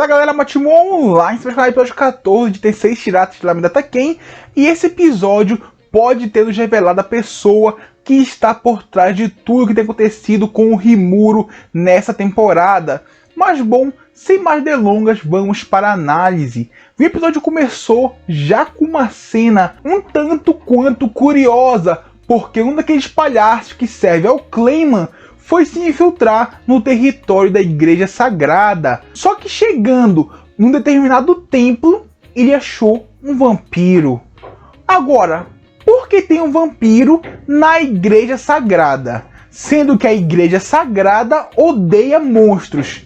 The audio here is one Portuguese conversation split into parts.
Fala galera, Matimo Online, você vai falar episódio 14 de Tensei Shiratori de Lameda Taken. E esse episódio pode ter nos revelado a pessoa que está por trás de tudo que tem acontecido com o Rimuro nessa temporada. Mas bom, sem mais delongas, vamos para a análise. O episódio começou já com uma cena um tanto quanto curiosa, porque um daqueles palhaços que serve ao Clayman foi se infiltrar no território da igreja sagrada. Só que chegando num determinado templo, ele achou um vampiro. Agora, por que tem um vampiro na igreja sagrada? Sendo que a igreja sagrada odeia monstros.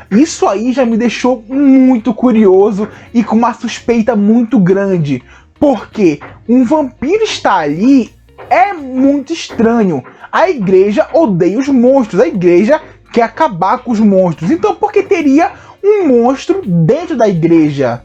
Isso aí já me deixou muito curioso e com uma suspeita muito grande. Porque um vampiro estar ali é muito estranho. A igreja odeia os monstros, a igreja quer acabar com os monstros. Então por que teria um monstro dentro da igreja?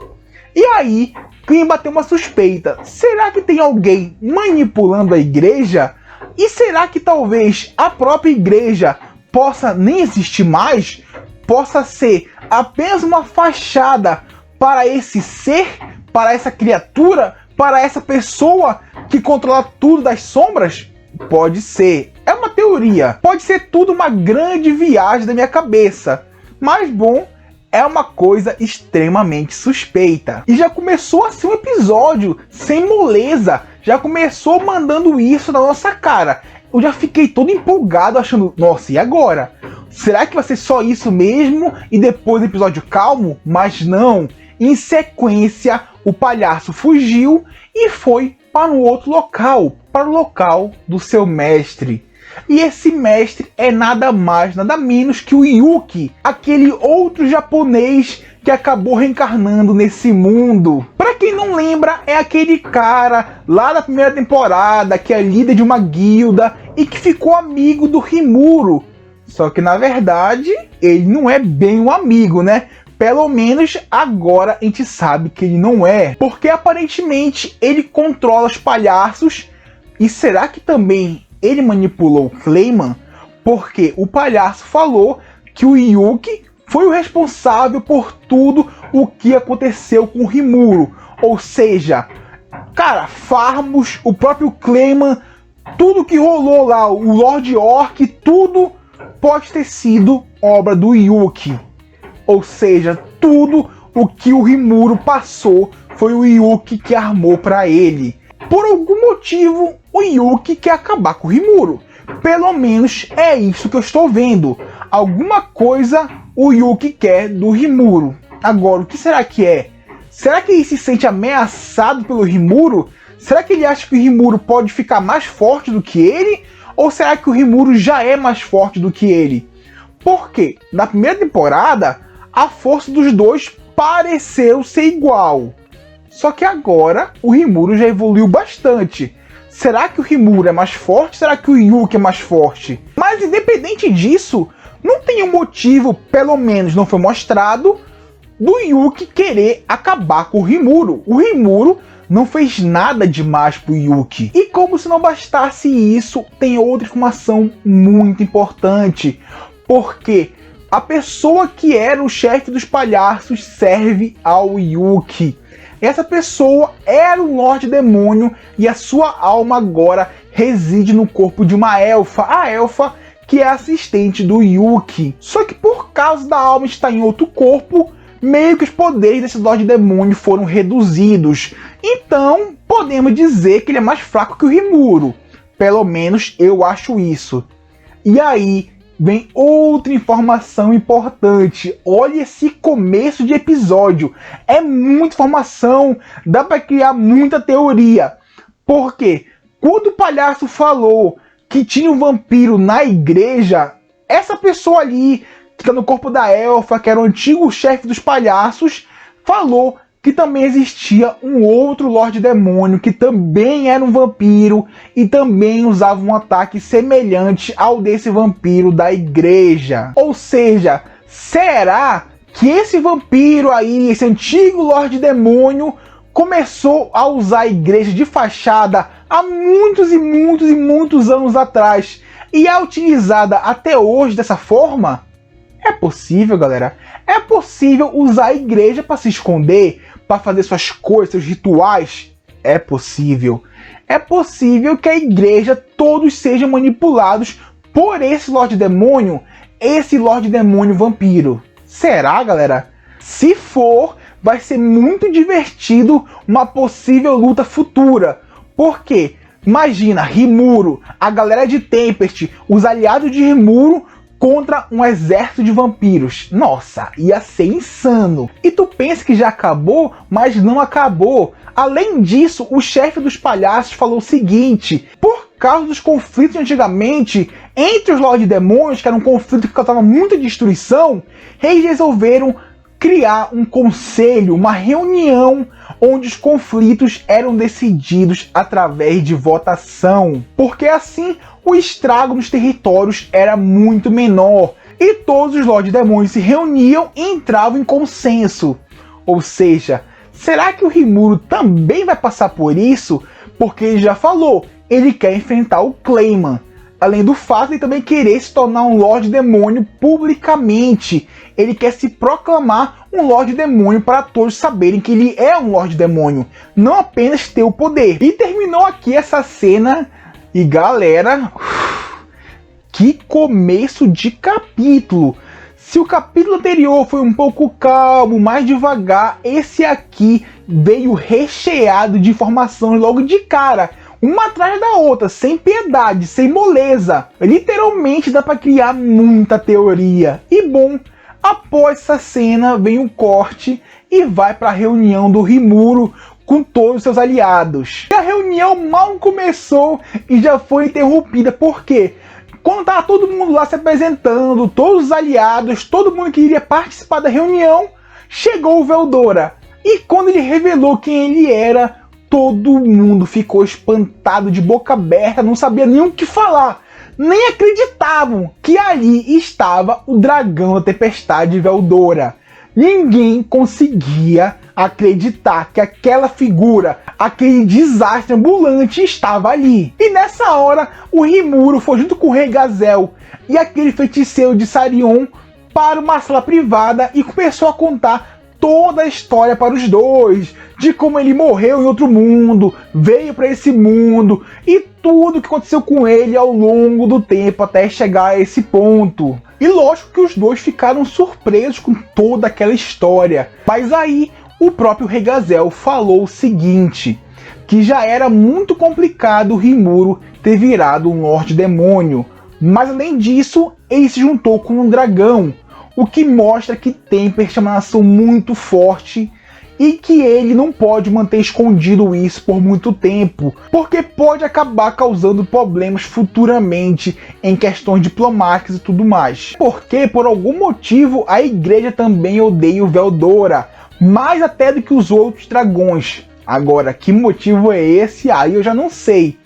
E aí, quem bateu uma suspeita? Será que tem alguém manipulando a igreja? E será que talvez a própria igreja possa nem existir mais? Possa ser apenas uma fachada para esse ser, para essa criatura, para essa pessoa que controla tudo das sombras? Pode ser. É uma teoria. Pode ser tudo uma grande viagem da minha cabeça. Mas bom, é uma coisa extremamente suspeita. E já começou assim um episódio sem moleza. Já começou mandando isso na nossa cara. Eu já fiquei todo empolgado achando, nossa, e agora? Será que vai ser só isso mesmo e depois episódio calmo? Mas não. Em sequência, o palhaço fugiu e foi para um outro local, para o local do seu mestre. E esse mestre é nada mais, nada menos que o Yuki, aquele outro japonês que acabou reencarnando nesse mundo. Para quem não lembra, é aquele cara lá da primeira temporada que é líder de uma guilda e que ficou amigo do Rimuro. Só que na verdade ele não é bem um amigo, né? Pelo menos agora a gente sabe que ele não é. Porque aparentemente ele controla os palhaços. E será que também ele manipulou o Clayman? Porque o palhaço falou que o Yuki foi o responsável por tudo o que aconteceu com o Rimuro. Ou seja, cara, Farmus, o próprio Clayman, tudo que rolou lá, o Lord Orc, tudo pode ter sido obra do Yuki. Ou seja, tudo o que o Rimuro passou foi o Yuki que armou para ele. Por algum motivo, o Yuki quer acabar com o Rimuro. Pelo menos é isso que eu estou vendo. Alguma coisa o Yuki quer do Rimuro. Agora, o que será que é? Será que ele se sente ameaçado pelo Rimuro? Será que ele acha que o Rimuro pode ficar mais forte do que ele? Ou será que o Rimuro já é mais forte do que ele? Porque na primeira temporada, a força dos dois pareceu ser igual. Só que agora o Rimuro já evoluiu bastante. Será que o Rimuro é mais forte? Será que o Yuki é mais forte? Mas independente disso, não tem um motivo, pelo menos não foi mostrado, do Yuki querer acabar com o Rimuro. O Rimuro não fez nada demais pro Yuki. E como se não bastasse isso, tem outra informação muito importante. Porque a pessoa que era o chefe dos palhaços serve ao Yuki. Essa pessoa era o Lorde Demônio e a sua alma agora reside no corpo de uma elfa. A elfa que é assistente do Yuki. Só que por causa da alma estar em outro corpo, meio que os poderes desse Lorde Demônio foram reduzidos. Então podemos dizer que ele é mais fraco que o Rimuro. Pelo menos eu acho isso. E aí vem outra informação importante. Olha esse começo de episódio. É muita informação. Dá para criar muita teoria. Porque quando o palhaço falou que tinha um vampiro na igreja, essa pessoa ali, que está no corpo da elfa, que era o antigo chefe dos palhaços, falou que também existia um outro Lorde Demônio, que também era um vampiro e também usava um ataque semelhante ao desse vampiro da igreja. Ou seja, será que esse vampiro aí, esse antigo Lorde Demônio, começou a usar a igreja de fachada há muitos e muitos e muitos anos atrás e é utilizada até hoje dessa forma? É possível, galera. É possível usar a igreja para se esconder, para fazer suas coisas, seus rituais? É possível. É possível que a igreja todos sejam manipulados por esse Lorde Demônio, esse Lorde Demônio vampiro. Será, galera? Se for, vai ser muito divertido uma possível luta futura. Por quê? Imagina, Rimuro, a galera de Tempest, os aliados de Rimuro contra um exército de vampiros. Nossa, ia ser insano. E tu pensa que já acabou, mas não acabou. Além disso, o chefe dos palhaços falou o seguinte: por causa dos conflitos antigamente entre os Lorde Demônios, que era um conflito que causava muita destruição, eles resolveram criar um conselho, uma reunião onde os conflitos eram decididos através de votação, porque assim o estrago nos territórios era muito menor e todos os Lorde Demônios se reuniam e entravam em consenso. Ou seja, será que o Rimuro também vai passar por isso? Porque ele já falou, ele quer enfrentar o Clayman. Além do fato de também querer se tornar um Lorde Demônio publicamente. Ele quer se proclamar um Lorde Demônio para todos saberem que ele é um Lorde Demônio. Não apenas ter o poder. E terminou aqui essa cena. E galera, que começo de capítulo. Se o capítulo anterior foi um pouco calmo, mais devagar, esse aqui veio recheado de informações logo de cara. Uma atrás da outra, sem piedade, sem moleza. Literalmente dá para criar muita teoria. E bom, após essa cena vem um corte e vai para a reunião do Rimuro com todos os seus aliados. E a reunião mal começou e já foi interrompida. Por quê? Quando tava todo mundo lá se apresentando, todos os aliados, todo mundo que iria participar da reunião, chegou o Veldora. E quando ele revelou quem ele era, todo mundo ficou espantado, de boca aberta, não sabia nem o que falar. Nem acreditavam que ali estava o dragão da tempestade Veldora. Ninguém conseguia acreditar que aquela figura, aquele desastre ambulante estava ali. E nessa hora, o Rimuro foi junto com o Rei Gazel e aquele feiticeiro de Sarion para uma sala privada e começou a contar toda a história para os dois, de como ele morreu em outro mundo, veio para esse mundo e tudo o que aconteceu com ele ao longo do tempo até chegar a esse ponto. E lógico que os dois ficaram surpresos com toda aquela história. Mas aí o próprio Rei Gazel falou o seguinte, que já era muito complicado o Rimuro ter virado um Lorde Demônio, mas além disso ele se juntou com um dragão, o que mostra que Tempest é uma nação muito forte e que ele não pode manter escondido isso por muito tempo, porque pode acabar causando problemas futuramente em questões diplomáticas e tudo mais. Porque por algum motivo a igreja também odeia o Veldora, mais até do que os outros dragões. Agora, que motivo é esse? Aí eu já não sei.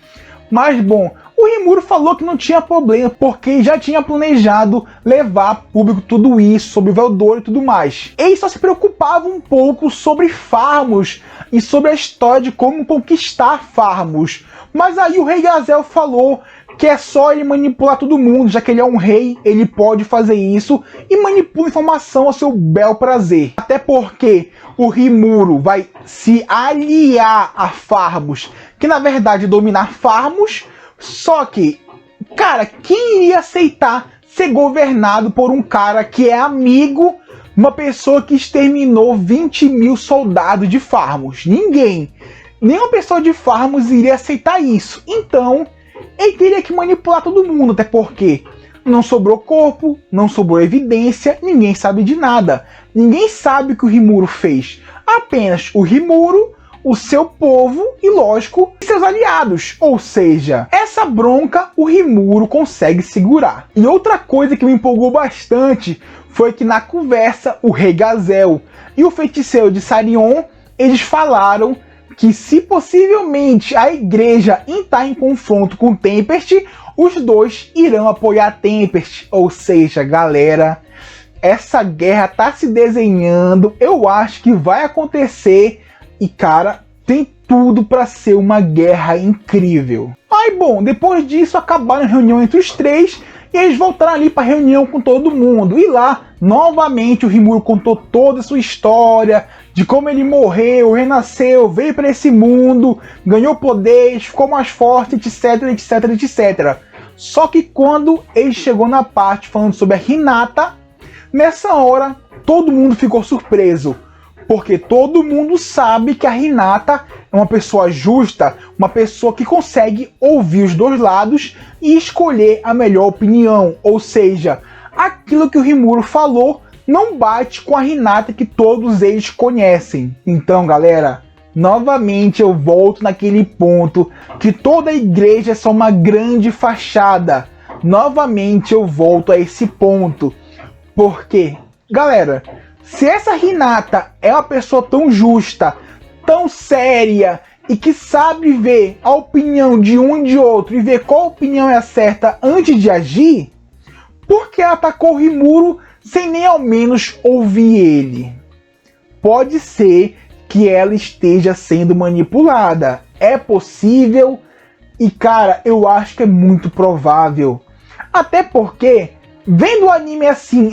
Mas bom, o Rimuro falou que não tinha problema, porque já tinha planejado levar a público tudo isso, sobre o Veldora e tudo mais. Ele só se preocupava um pouco sobre Farmos e sobre a história de como conquistar Farmos. Mas aí o Rei Gazel falou que é só ele manipular todo mundo, já que ele é um rei, ele pode fazer isso e manipula informação ao seu bel prazer. Até porque o Rimuro vai se aliar a Farmos, que na verdade dominar Farmos. Só que, cara, quem iria aceitar ser governado por um cara que é amigo, uma pessoa que exterminou 20 mil soldados de Farmos? Ninguém. Nenhuma pessoa de Farmos iria aceitar isso. Então, ele teria que manipular todo mundo, até porque não sobrou corpo, não sobrou evidência, ninguém sabe de nada. Ninguém sabe o que o Rimuro fez. Apenas o Rimuro, o seu povo e, lógico, seus aliados. Ou seja, essa bronca o Rimuro consegue segurar. E outra coisa que me empolgou bastante foi que na conversa o Rei Gazel e o feiticeiro de Sarion, eles falaram que se possivelmente a igreja entrar em confronto com Tempest, os dois irão apoiar Tempest. Ou seja, galera, essa guerra tá se desenhando, eu acho que vai acontecer. E cara, tem tudo para ser uma guerra incrível. Aí bom, depois disso acabaram a reunião entre os três e eles voltaram ali para reunião com todo mundo. E lá Novamente o Rimuru contou toda a sua história, de como ele morreu, renasceu, veio para esse mundo, ganhou poderes, ficou mais forte, etc, etc, etc. Só que quando ele chegou na parte falando sobre a Hinata, nessa hora todo mundo ficou surpreso, porque todo mundo sabe que a Hinata é uma pessoa justa, uma pessoa que consegue ouvir os dois lados e escolher a melhor opinião, ou seja, aquilo que o Rimuru falou não bate com a Hinata que todos eles conhecem. Então, galera, novamente eu volto naquele ponto que toda igreja é só uma grande fachada. Novamente eu volto a esse ponto. Porque, galera, se essa Hinata é uma pessoa tão justa, tão séria e que sabe ver a opinião de um e de outro e ver qual opinião é a certa antes de agir, por que ela atacou o Rimuru sem nem ao menos ouvir ele? Pode ser que ela esteja sendo manipulada. É possível e, cara, eu acho que é muito provável. Até porque, vendo o anime assim,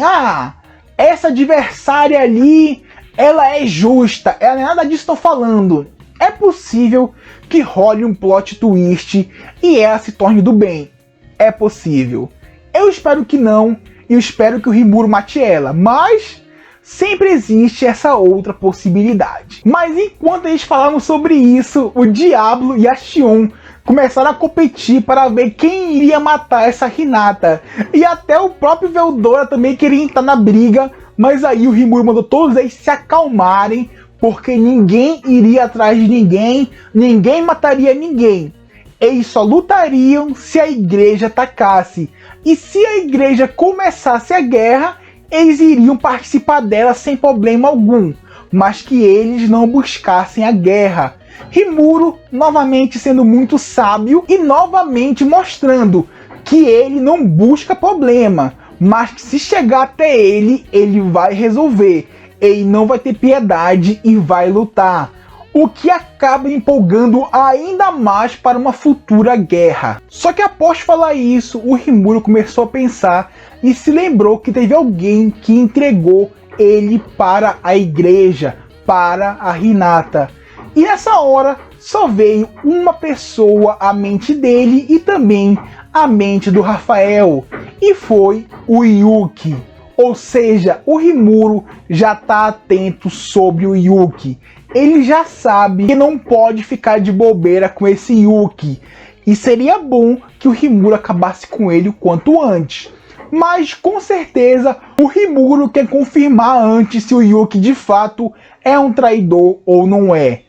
essa adversária ali, ela é justa, ela não é nada disso que estou falando. É possível que role um plot twist e ela se torne do bem. É possível. Eu espero que não, e eu espero que o Rimuru mate ela, mas sempre existe essa outra possibilidade. Mas enquanto eles falavam sobre isso, o Diablo e a Xion começaram a competir para ver quem iria matar essa Hinata. E até o próprio Veldora também queria entrar na briga, mas aí o Rimuru mandou todos eles se acalmarem, porque ninguém iria atrás de ninguém, ninguém mataria ninguém. Eles só lutariam se a igreja atacasse. E se a igreja começasse a guerra, eles iriam participar dela sem problema algum, mas que eles não buscassem a guerra. Rimuru novamente sendo muito sábio e novamente mostrando que ele não busca problema, mas que se chegar até ele, ele vai resolver. Ele não vai ter piedade e vai lutar. O que acaba empolgando ainda mais para uma futura guerra. Só que após falar isso, o Rimuru começou a pensar e se lembrou que teve alguém que entregou ele para a igreja, para a Hinata. E nessa hora só veio uma pessoa à mente dele e também à mente do Rafael, e foi o Yuki. Ou seja, o Rimuru já está atento sobre o Yuki. Ele já sabe que não pode ficar de bobeira com esse Yuki. E seria bom que o Rimuru acabasse com ele o quanto antes. Mas com certeza o Rimuru quer confirmar antes se o Yuki de fato é um traidor ou não é.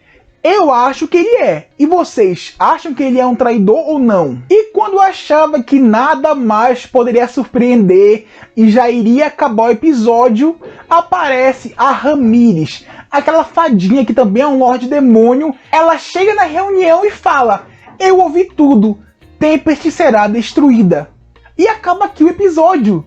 Eu acho que ele é. E vocês acham que ele é um traidor ou não? E quando eu achava que nada mais poderia surpreender e já iria acabar o episódio, aparece a Ramírez, aquela fadinha que também é um Lorde Demônio. Ela chega na reunião e fala: eu ouvi tudo, Tempest será destruída. E acaba aqui o episódio.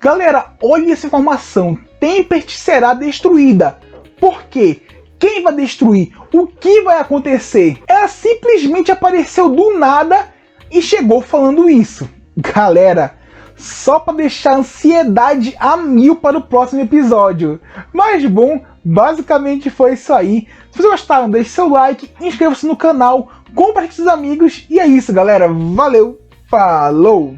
Galera, olha essa informação, Tempest será destruída. Por quê? Quem vai destruir? O que vai acontecer? Ela simplesmente apareceu do nada e chegou falando isso. Galera, só para deixar a ansiedade a mil para o próximo episódio. Mas bom, basicamente foi isso aí. Se vocês gostaram, deixe seu like, inscreva-se no canal, compartilhe com seus amigos. E é isso, galera. Valeu, falou!